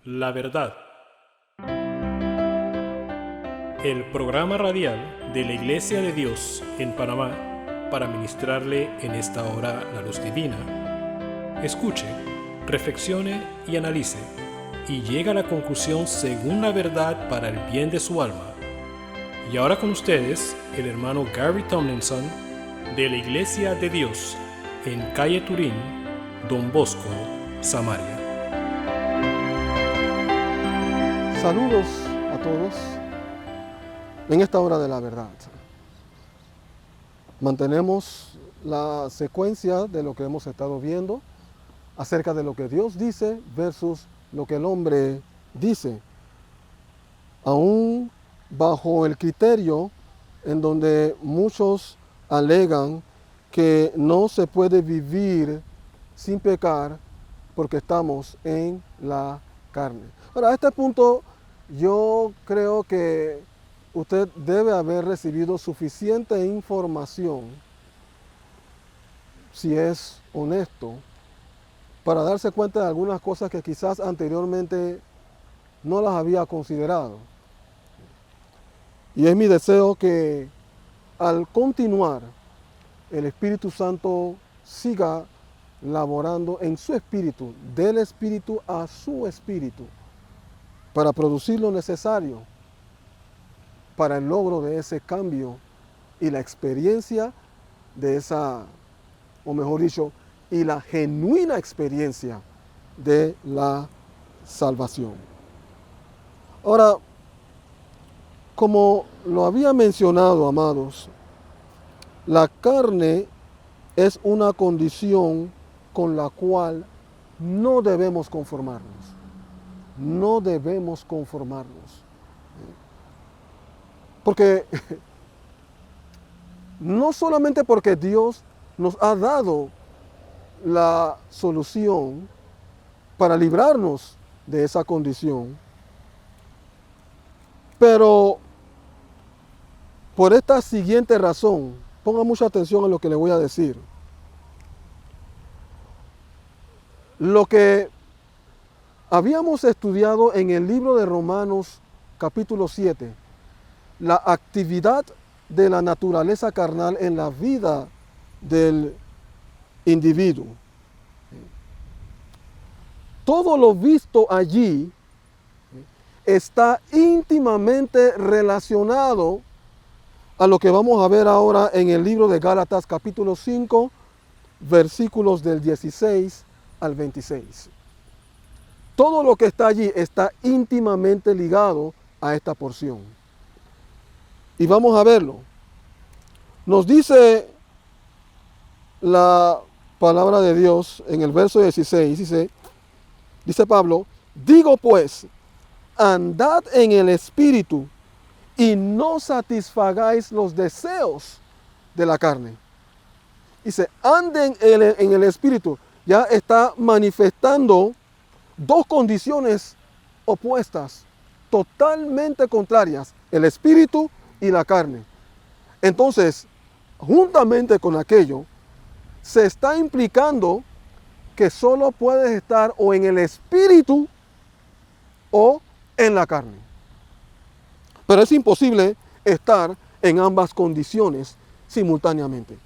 La Verdad. El programa radial de la Iglesia de Dios en Panamá para ministrarle en esta hora la luz divina. Escuche, reflexione y analice, y llegue a la conclusión según la verdad para el bien de su alma. Y ahora con ustedes, el hermano Gary Tomlinson, de la Iglesia de Dios en calle Turín, Don Bosco, Samaria. Saludos a todos en esta hora de la verdad. Mantenemos la secuencia de lo que hemos estado viendo acerca de lo que Dios dice versus lo que el hombre dice. Aún bajo el criterio en donde muchos alegan que no se puede vivir sin pecar porque estamos en la carne. Ahora, a este punto yo creo que usted debe haber recibido suficiente información, si es honesto, para darse cuenta de algunas cosas que quizás anteriormente no las había considerado. Y es mi deseo que al continuar, el Espíritu Santo siga laborando en su espíritu, del espíritu a su espíritu, para producir lo necesario para el logro de ese cambio y la experiencia de esa, o mejor dicho, y la genuina experiencia de la salvación. Ahora, como lo había mencionado, amados, la carne es una condición con la cual no debemos conformarnos. No debemos conformarnos. Porque no solamente porque Dios nos ha dado la solución para librarnos de esa condición, pero por esta siguiente razón, ponga mucha atención a lo que le voy a decir. Lo que habíamos estudiado en el libro de Romanos capítulo 7, la actividad de la naturaleza carnal en la vida del individuo. Todo lo visto allí está íntimamente relacionado a lo que vamos a ver ahora en el libro de Gálatas capítulo 5, versículos del 16 al 26. Todo lo que está allí está íntimamente ligado a esta porción. Y vamos a verlo. Nos dice la palabra de Dios en el verso 16, dice Pablo, digo pues, andad en el Espíritu y no satisfagáis los deseos de la carne. Dice, anden en el Espíritu. Ya está manifestando dos condiciones opuestas, totalmente contrarias, el espíritu y la carne. Entonces, juntamente con aquello, se está implicando que solo puedes estar o en el espíritu o en la carne. Pero es imposible estar en ambas condiciones simultáneamente.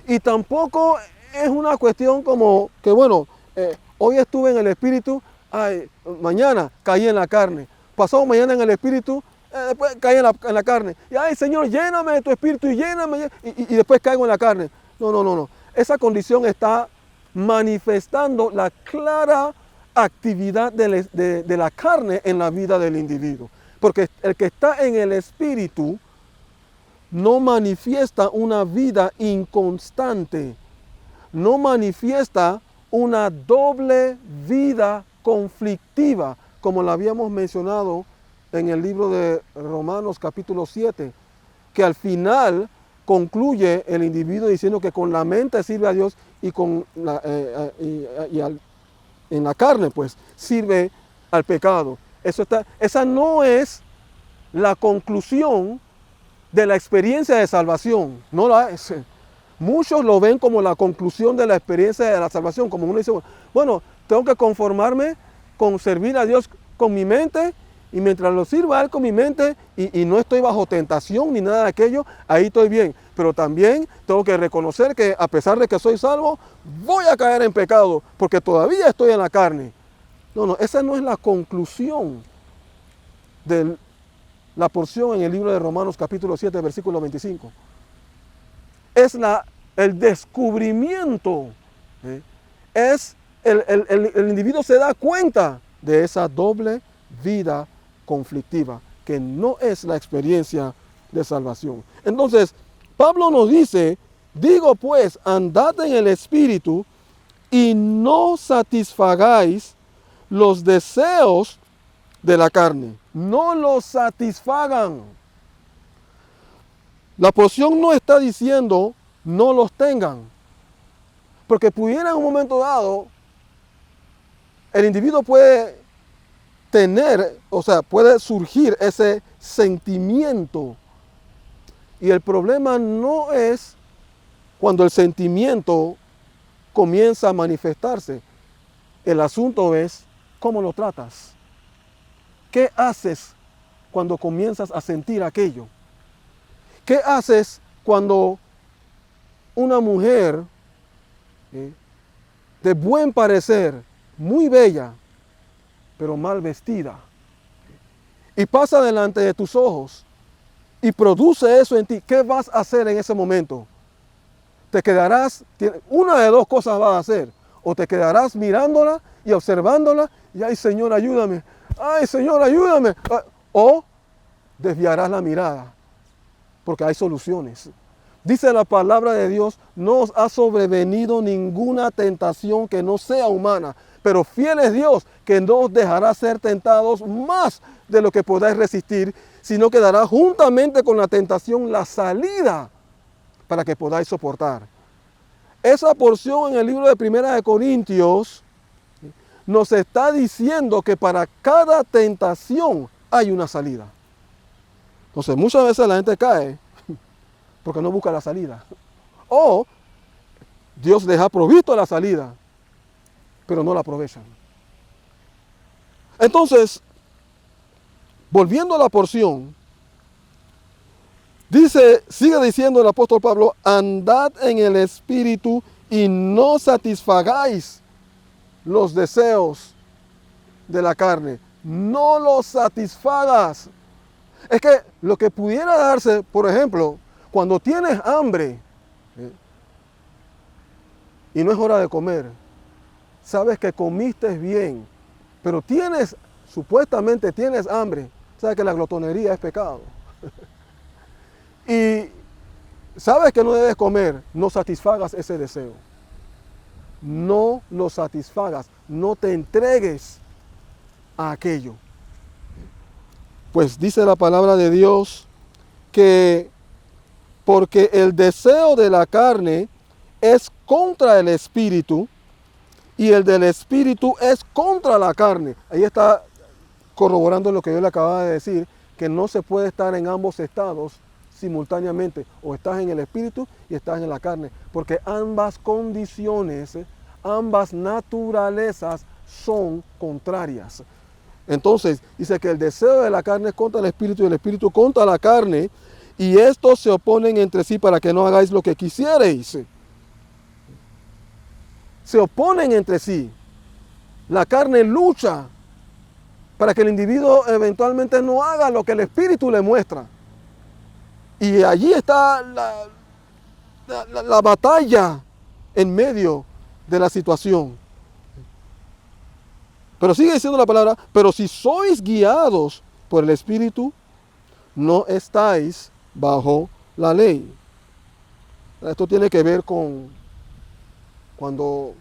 Y tampoco es una cuestión como que, bueno, hoy estuve en el espíritu, mañana caí en la carne. Pasado mañana en el espíritu, después caí en la carne. Y ay, Señor, lléname de tu espíritu y lléname. Y después caigo en la carne. No. Esa condición está manifestando la clara actividad de la carne en la vida del individuo. Porque el que está en el espíritu no manifiesta una vida inconstante. No manifiesta una doble vida conflictiva, como la habíamos mencionado en el libro de Romanos capítulo 7, que al final concluye el individuo diciendo que con la mente sirve a Dios y en la carne pues sirve al pecado. Esa no es la conclusión de la experiencia de salvación, no la es. Muchos lo ven como la conclusión de la experiencia de la salvación, como uno dice, bueno, tengo que conformarme con servir a Dios con mi mente, y mientras lo sirva a Él con mi mente y no estoy bajo tentación ni nada de aquello, ahí estoy bien. Pero también tengo que reconocer que a pesar de que soy salvo, voy a caer en pecado porque todavía estoy en la carne. No, esa no es la conclusión de la porción en el libro de Romanos capítulo 7, versículo 25. Es el descubrimiento. Es el individuo se da cuenta de esa doble vida conflictiva, que no es la experiencia de salvación. Entonces, Pablo nos dice, digo pues, andad en el Espíritu y no satisfagáis los deseos de la carne. No los satisfagan. La porción no está diciendo no los tengan, porque pudiera en un momento dado, el individuo puede tener, o sea, puede surgir ese sentimiento. Y el problema no es cuando el sentimiento comienza a manifestarse. El asunto es cómo lo tratas. ¿Qué haces cuando comienzas a sentir aquello? ¿Qué haces cuando una mujer de buen parecer, muy bella, pero mal vestida, y pasa delante de tus ojos y produce eso en ti? ¿Qué vas a hacer en ese momento? Te quedarás, una de dos cosas vas a hacer: o te quedarás mirándola y observándola y ay Señor ayúdame, ay Señor ayúdame, o desviarás la mirada, porque hay soluciones. Dice la palabra de Dios, no os ha sobrevenido ninguna tentación que no sea humana, pero fiel es Dios, que no os dejará ser tentados más de lo que podáis resistir, sino que dará juntamente con la tentación la salida para que podáis soportar. Esa porción en el libro de Primera de Corintios nos está diciendo que para cada tentación hay una salida. Entonces, muchas veces la gente cae porque no busca la salida. O Dios les ha provisto la salida, pero no la aprovechan. Entonces, volviendo a la porción, sigue diciendo el apóstol Pablo, andad en el Espíritu y no satisfagáis los deseos de la carne. No los satisfagas. Es que lo que pudiera darse, por ejemplo, cuando tienes hambre y no es hora de comer, sabes que comiste bien, pero supuestamente tienes hambre, sabes que la glotonería es pecado. Y sabes que no debes comer, no satisfagas ese deseo. No lo satisfagas, no te entregues a aquello. Pues dice la palabra de Dios que porque el deseo de la carne es contra el espíritu y el del espíritu es contra la carne. Ahí está corroborando lo que yo le acababa de decir, que no se puede estar en ambos estados simultáneamente. O estás en el espíritu y estás en la carne, porque ambas condiciones, ambas naturalezas son contrarias. Entonces dice que el deseo de la carne es contra el espíritu y el espíritu contra la carne, y estos se oponen entre sí para que no hagáis lo que quisierais. Se oponen entre sí. La carne lucha para que el individuo eventualmente no haga lo que el espíritu le muestra. Y allí está la batalla en medio de la situación. Pero sigue diciendo la palabra, pero si sois guiados por el Espíritu, no estáis bajo la ley. Esto tiene que ver con cuando,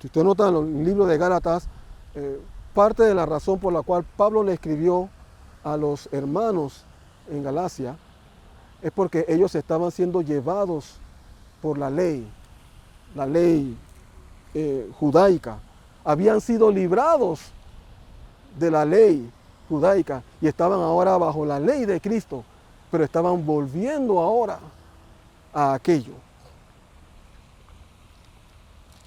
si usted nota en el libro de Gálatas, parte de la razón por la cual Pablo le escribió a los hermanos en Galacia es porque ellos estaban siendo llevados por la ley judaica. Habían sido librados de la ley judaica y estaban ahora bajo la ley de Cristo, pero estaban volviendo ahora a aquello.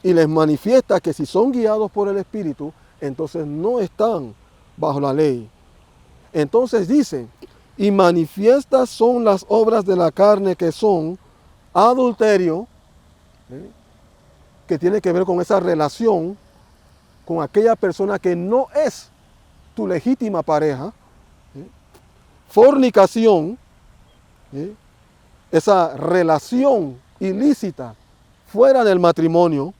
Y les manifiesta que si son guiados por el Espíritu, entonces no están bajo la ley. Entonces dice, y manifiestas son las obras de la carne, que son adulterio, que tiene que ver con esa relación con aquella persona que no es tu legítima pareja, fornicación, esa relación ilícita fuera del matrimonio,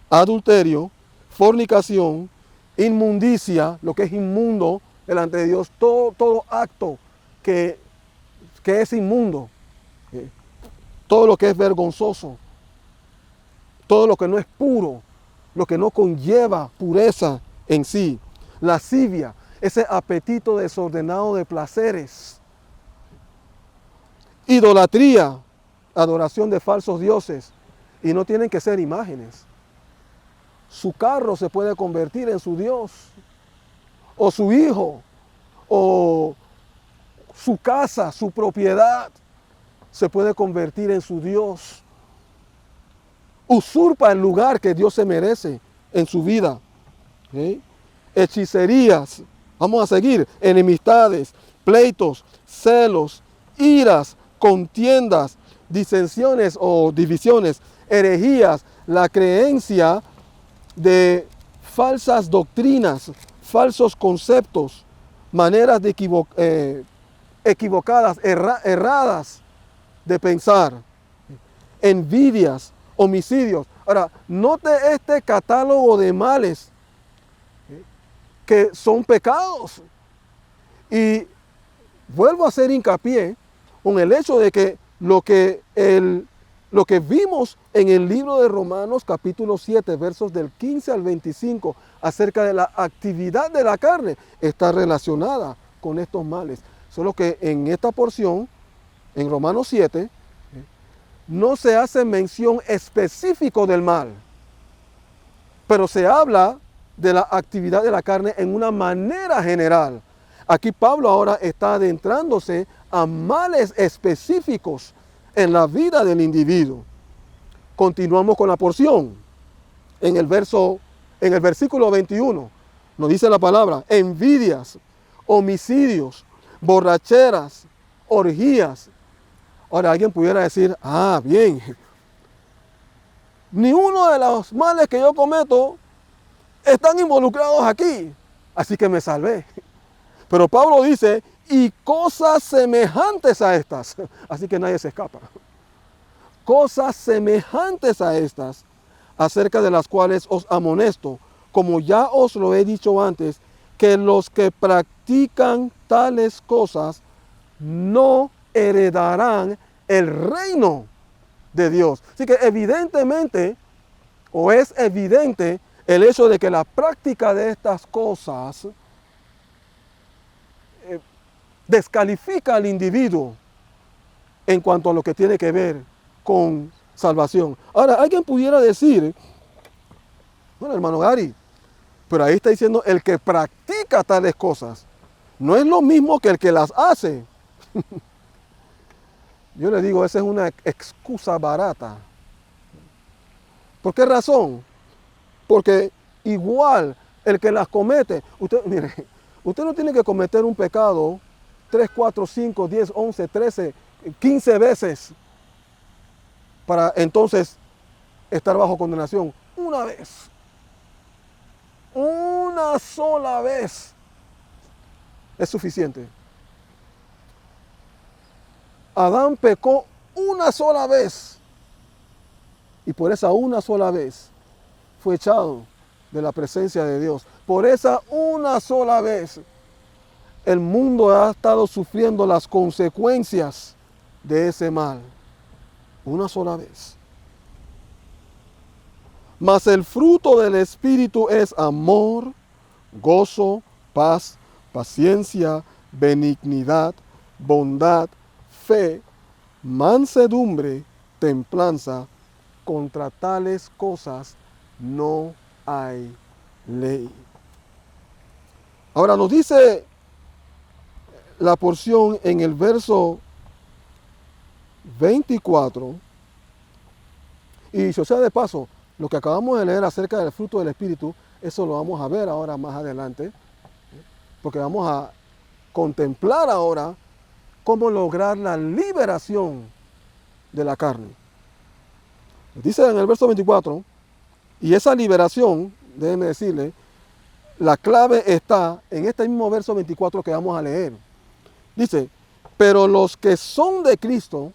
adulterio, fornicación, inmundicia, lo que es inmundo delante de Dios, todo acto que es inmundo, todo lo que es vergonzoso, todo lo que no es puro, lo que no conlleva pureza en sí, lascivia, ese apetito desordenado de placeres, idolatría, adoración de falsos dioses, y no tienen que ser imágenes. Su carro se puede convertir en su Dios, o su hijo, o su casa, su propiedad, se puede convertir en su Dios. Usurpa el lugar que Dios se merece en su vida. Hechicerías, vamos a seguir, enemistades, pleitos, celos, iras, contiendas, disensiones o divisiones, herejías, la creencia de falsas doctrinas, falsos conceptos, maneras de equivocadas, erradas de pensar, envidias, homicidios. Ahora, note este catálogo de males que son pecados. Y vuelvo a hacer hincapié con el hecho de que lo que vimos en el libro de Romanos capítulo 7, versos del 15 al 25, acerca de la actividad de la carne, está relacionada con estos males. Solo que en esta porción, en Romanos 7, no se hace mención específica del mal, pero se habla de la actividad de la carne en una manera general. Aquí Pablo ahora está adentrándose a males específicos en la vida del individuo. Continuamos con la porción. En el versículo 21 nos dice la palabra: envidias, homicidios, borracheras, orgías. Ahora alguien pudiera decir, bien, ni uno de los males que yo cometo están involucrados aquí, así que me salvé. Pero Pablo dice, y cosas semejantes a estas, así que nadie se escapa. Cosas semejantes a estas, acerca de las cuales os amonesto, como ya os lo he dicho antes, que los que practican tales cosas no heredarán el reino de Dios. Así que evidentemente, o es evidente, el hecho de que la práctica de estas cosas descalifica al individuo en cuanto a lo que tiene que ver con salvación. Ahora, alguien pudiera decir, bueno, hermano Gary, pero ahí está diciendo el que practica tales cosas. No es lo mismo que el que las hace. Yo le digo, esa es una excusa barata. ¿Por qué razón? Porque igual el que las comete, mire, usted no tiene que cometer un pecado 3, 4, 5, 10, 11, 13, 15 veces para entonces estar bajo condenación. Una vez. Una sola vez es suficiente. Adán pecó una sola vez y por esa una sola vez fue echado de la presencia de Dios. Por esa una sola vez el mundo ha estado sufriendo las consecuencias de ese mal. Una sola vez. Mas el fruto del Espíritu es amor, gozo, paz, paciencia, benignidad, bondad, fe, mansedumbre, templanza. Contra tales cosas no hay ley. Ahora nos dice la porción en el verso 24, y dicho sea de paso, lo que acabamos de leer acerca del fruto del Espíritu Eso lo vamos a ver ahora más adelante, porque vamos a contemplar ahora cómo lograr la liberación de la carne. Dice en el verso 24, y esa liberación, déjenme decirle, la clave está en este mismo verso 24 que vamos a leer. Dice, pero los que son de Cristo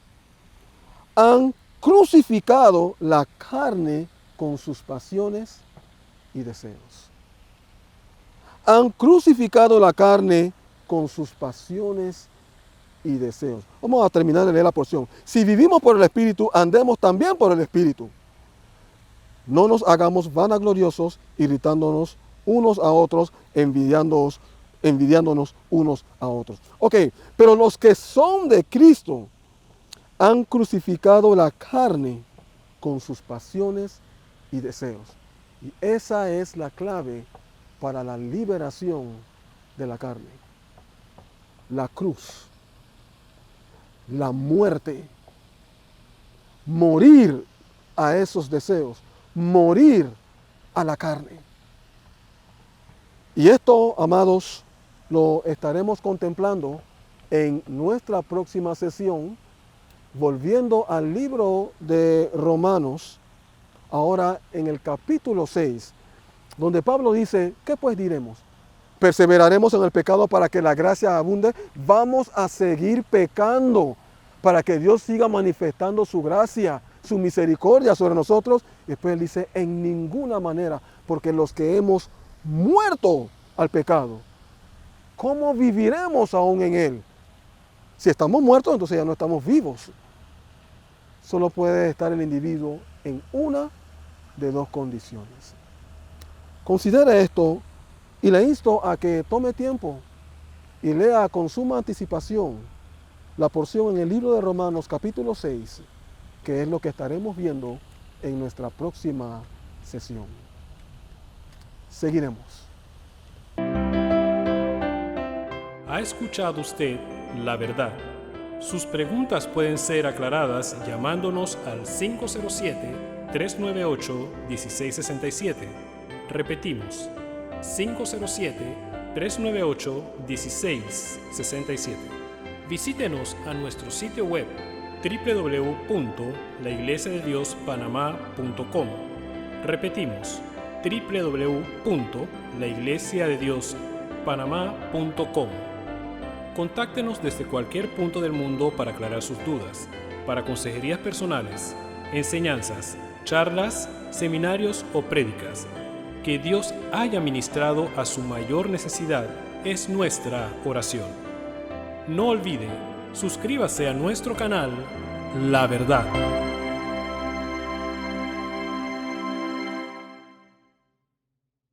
han crucificado la carne con sus pasiones y deseos. Han crucificado la carne con sus pasiones y deseos. Vamos a terminar de leer la porción. Si vivimos por el Espíritu, andemos también por el Espíritu. No nos hagamos vanagloriosos, irritándonos unos a otros, envidiándonos unos a otros. Ok, pero los que son de Cristo han crucificado la carne con sus pasiones y deseos. Y esa es la clave para la liberación de la carne. La cruz, la muerte, morir a esos deseos, morir a la carne. Y esto, amados, lo estaremos contemplando en nuestra próxima sesión, volviendo al libro de Romanos, ahora en el capítulo 6, donde Pablo dice, ¿qué pues diremos? ¿Perseveraremos en el pecado para que la gracia abunde? Vamos a seguir pecando para que Dios siga manifestando su gracia, su misericordia sobre nosotros. Y después él dice, en ninguna manera, porque los que hemos muerto al pecado, ¿cómo viviremos aún en él? Si estamos muertos, entonces ya no estamos vivos. Solo puede estar el individuo en una de dos condiciones. Considere esto y le insto a que tome tiempo y lea con suma anticipación la porción en el libro de Romanos capítulo 6, que es lo que estaremos viendo en nuestra próxima sesión. Seguiremos. ¿Ha escuchado usted la verdad? Sus preguntas pueden ser aclaradas llamándonos al 507-398-1667. Repetimos, 507-398-1667. Visítenos a nuestro sitio web www.laiglesiadediospanamá.com. Repetimos, www.laiglesiadediospanamá.com. Contáctenos desde cualquier punto del mundo para aclarar sus dudas, para consejerías personales, enseñanzas, charlas, seminarios o prédicas. Que Dios haya ministrado a su mayor necesidad es nuestra oración. No olvide, suscríbase a nuestro canal La Verdad.